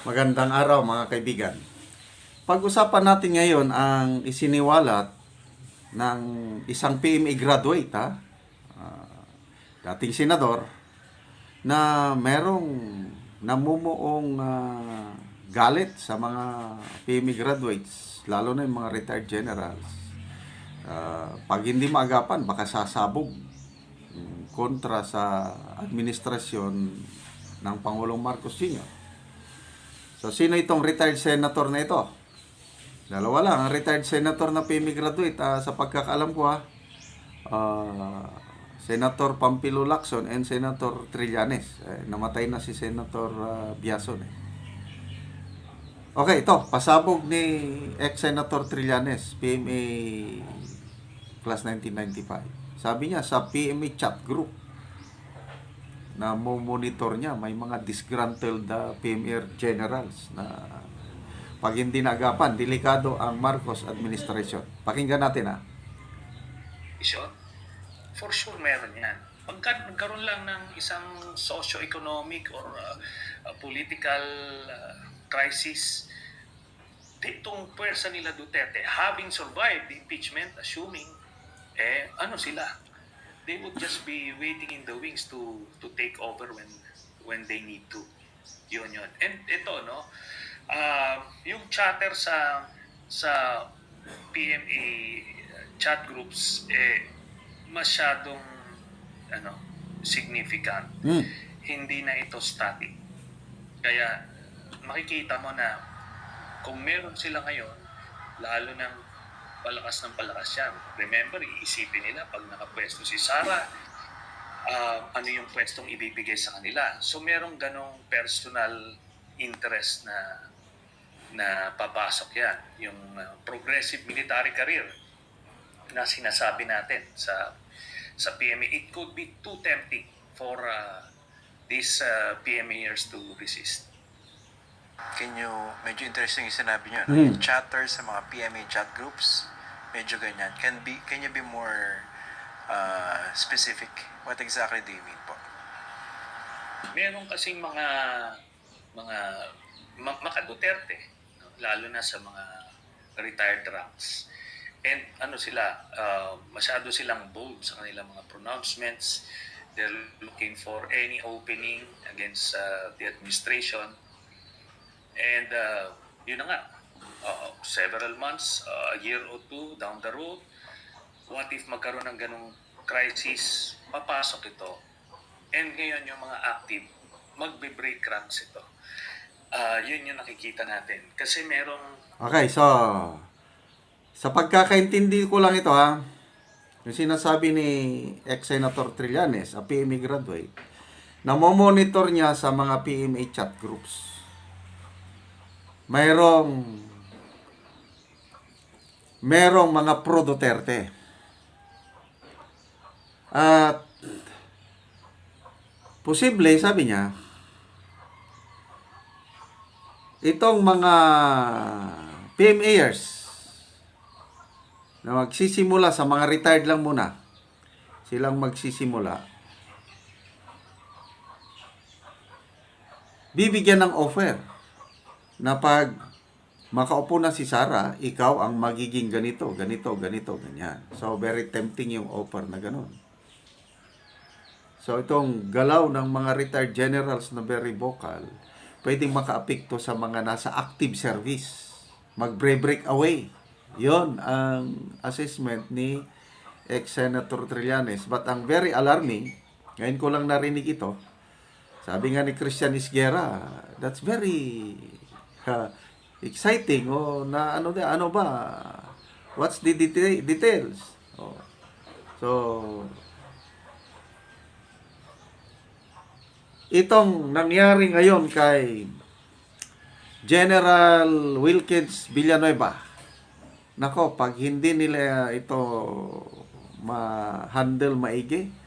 Magandang araw mga kaibigan. Pag-usapan natin ngayon ang isiniwalat ng isang PMA graduate, dating senador, na merong namumuong galit sa mga PMA graduates, lalo na yung mga retired generals. Pag hindi maagapan, baka sasabog kontra sa administrasyon ng Pangulong Marcos Jr. So, sino itong retired senator na ito? Dalawa lang. Ang retired senator na PME graduate, sa pagkakaalam ko Senator Pampilo Lacson and Senator Trillanes. Namatay na si Senator Biason. Okay, ito. Pasabog ni ex-Senator Trillanes, PMA class 1995. Sabi niya sa PMA chat group na monitor niya, may mga disgruntled PMR generals na pag hindi naagapan, delikado ang Marcos administration. Pakinggan natin For sure meron yan. Pagka nagkaroon lang ng isang socio-economic or political crisis, itong pwersa nila Duterte, having survived the impeachment, assuming, ano sila? They would just be waiting in the wings to take over when they need to. Yun. And ito, no, yung chatter sa PMA chat groups, masyadong significant. Hindi na ito static. Kaya makikita mo na kung meron sila ngayon, lalo ng palakas ng palakas yan. Remember, iisipin nila pag nakapwesto si Sara, ano yung pwestong ibibigay sa kanila. So merong ganong personal interest na papasok yan. Yung progressive military career na sinasabi natin sa PMA. It could be too tempting for these PMAers to resist. Medyo interesting yung sinabi nyo, no? Yung chatter sa mga PMA chat groups, medyo ganyan. Can you be more specific? What exactly do you mean po? Meron kasing mga maka-Duterte, no? Lalo na sa mga retired ranks. And masyado silang bold sa kanilang mga pronouncements. They're looking for any opening against the administration. And yun na nga, several months, a year or two down the road, what if magkaroon ng ganong crisis, papasok ito. And ngayon yung mga active, magbe-break ranks ito. Yun yung nakikita natin. Kasi merong... Okay, so sa pagkakaintindi ko lang ito yung sinasabi ni ex-Senator Trillanes, a PMA graduate, na monitor niya sa mga PMA chat groups. Merong mga pro-Duterte. At posible, sabi niya, itong mga PMAers na magsisimula sa mga retired lang muna, silang magsisimula, bibigyan ng offer na pag makaupo na si Sara, ikaw ang magiging ganito, ganyan. So, very tempting yung offer na ganun. So, itong galaw ng mga retired generals na very vocal, pwedeng makaapekto sa mga nasa active service. Mag-break away. Yon ang assessment ni ex-Senator Trillanes. But ang very alarming, ngayon ko lang narinig ito, sabi nga ni Christian Isguera, that's very exciting. Ano ba? What's the details? So, itong nangyari ngayon kay General Wilkins Villanueva, nako, pag hindi nila ito ma-handle maigi,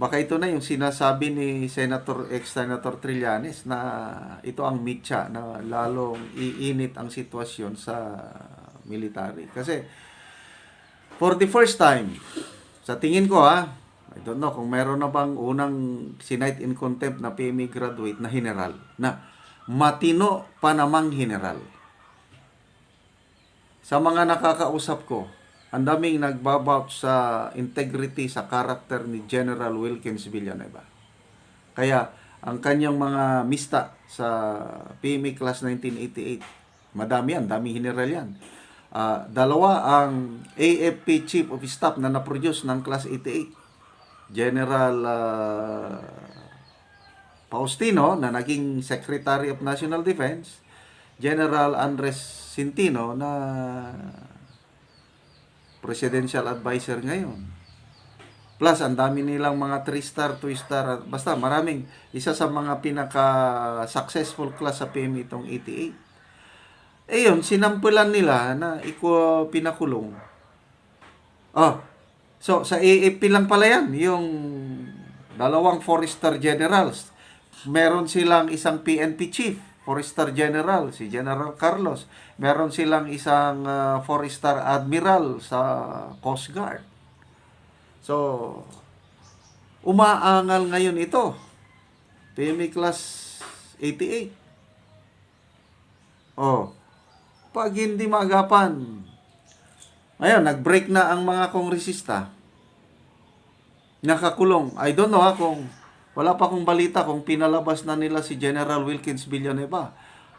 baka ito na yung sinasabi ni ex-Senator Trillanes na ito ang mitya na lalong iinit ang sitwasyon sa military. Kasi for the first time, sa tingin ko I don't know kung meron na bang unang sinight in contempt na PMA graduate na general na matino pa namang general. Sa mga nakakausap ko, ang daming nagbabout sa integrity, sa character ni General Wilkins Villanueva. Kaya, ang kanyang mga mista sa PMA Class 1988, madami yan, daming general yan. Dalawa ang AFP Chief of Staff na na-produce ng Class 88. General Faustino na naging Secretary of National Defense, General Andres Centino na Presidential Advisor ngayon. Plus, ang dami nilang mga 3-star, 2-star, basta maraming, isa sa mga pinaka-successful class sa PMA itong 88. Yun, sinampulan nila na pinakulong. So, sa AFP lang pala yan, yung dalawang 4-star generals. Meron silang isang PNP chief, 4-star general, si General Carlos. Meron silang isang 4-star admiral sa Coast Guard. So, umaangal ngayon ito. PMA Class 88. Pag hindi maagapan, ngayon, nag-break na ang mga kongresista. Nakakulong. I don't know kung wala pa akong balita kung pinalabas na nila si General Wilkins Villanueva.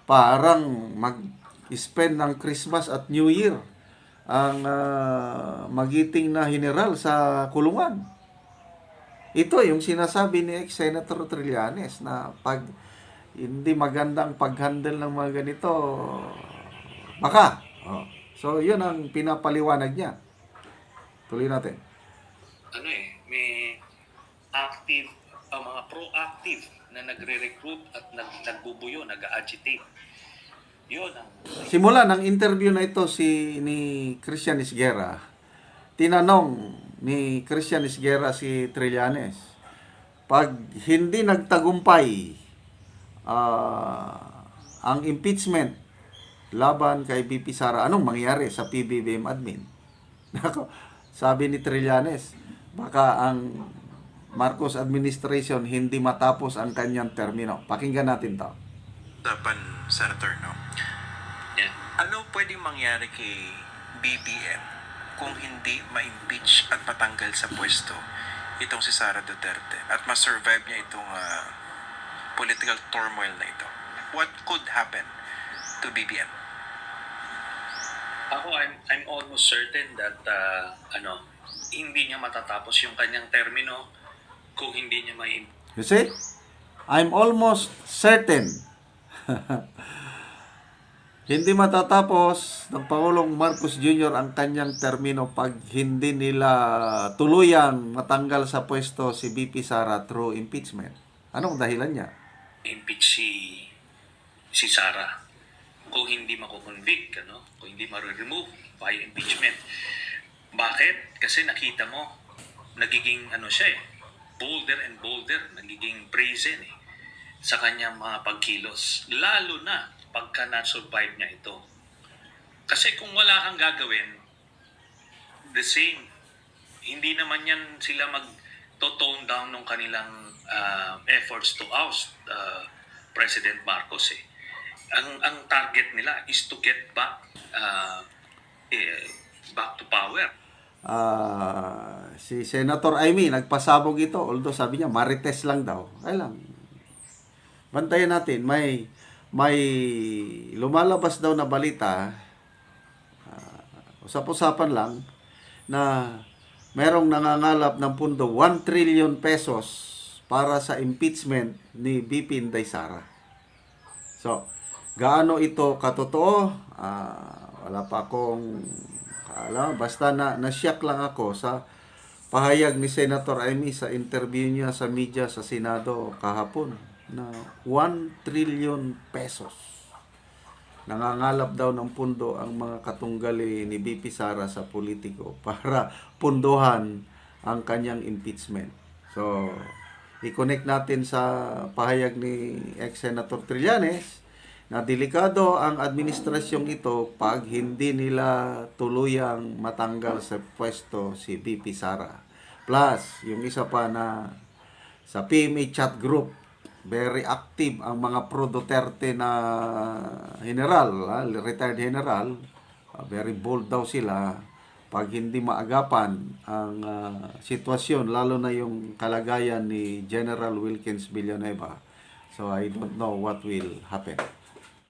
Parang mag-spend ng Christmas at New Year ang magiting na general sa kulungan. Ito yung sinasabi ni ex-Senator Trillanes na pag hindi magandang pag-handle ng mga ganito, baka. So, yun ang pinapaliwanag niya. Tuloy natin. May active, mga proactive na nagre-recruit at nagbubuyo, nag-agitate. Yun ang... Simula ng interview na ito ni Christian Isguera, tinanong ni Christian Isguera si Trillanes, pag hindi nagtagumpay ang impeachment laban kay BP Sara, anong mangyari sa PBBM admin? Sabi ni Trillanes, baka ang Marcos administration hindi matapos ang kanyang termino. Pakinggan natin to. Dapan, Senator, no? Yeah. Ano pwedeng mangyari kay BBM kung hindi ma-impeach at matanggal sa pwesto itong si Sara Duterte at ma-survive niya itong political turmoil na ito? What could happen to BBM? Ako, I'm almost certain that hindi niya matatapos yung kanyang termino kung hindi niya You see? I'm almost certain. Hindi matatapos ng Pangulong Marcos Jr. ang kanyang termino pag hindi nila tuluyang matanggal sa pwesto si BP Sara through impeachment. Anong dahilan niya? impeach si Sara kung hindi mako-convict, kung hindi ma-remove by impeachment. Bakit? Kasi nakita mo, nagiging siya bolder and bolder, nagiging brazen sa kanyang mga pagkilos. Lalo na pagka na-survive niya ito. Kasi kung wala kang gagawin, the same, hindi naman yan sila mag-tone down ng kanilang efforts to oust President Marcos. Ang target nila is to get back to power. Si Senator Amy nagpasabog ito, although sabi niya marites lang daw. Kailan? Bantayan natin, may lumalabas daw na balita, usap-usapan lang, na merong nangangalap ng pundo 1 trillion pesos para sa impeachment ni BP Inday Sara. So, gaano ito katotoo? Wala pa akong alam. Basta na-shock lang ako sa pahayag ni Senator Amy sa interview niya sa media sa Senado kahapon na 1 trillion pesos. Nangangalap daw ng pundo ang mga katunggali ni BP Sara sa politiko para punduhan ang kanyang impeachment. So, i-connect natin sa pahayag ni ex-Senator Trillanes na delikado ang administrasyong ito pag hindi nila tuluyang matanggal sa pwesto si BP Sara. Plus, yung isa pa na sa PMA chat group, very active ang mga pro-Duterte na general, retired general. Very bold daw sila pag hindi maagapan ang sitwasyon, lalo na yung kalagayan ni General Wilkins Villanueva. So I don't know what will happen.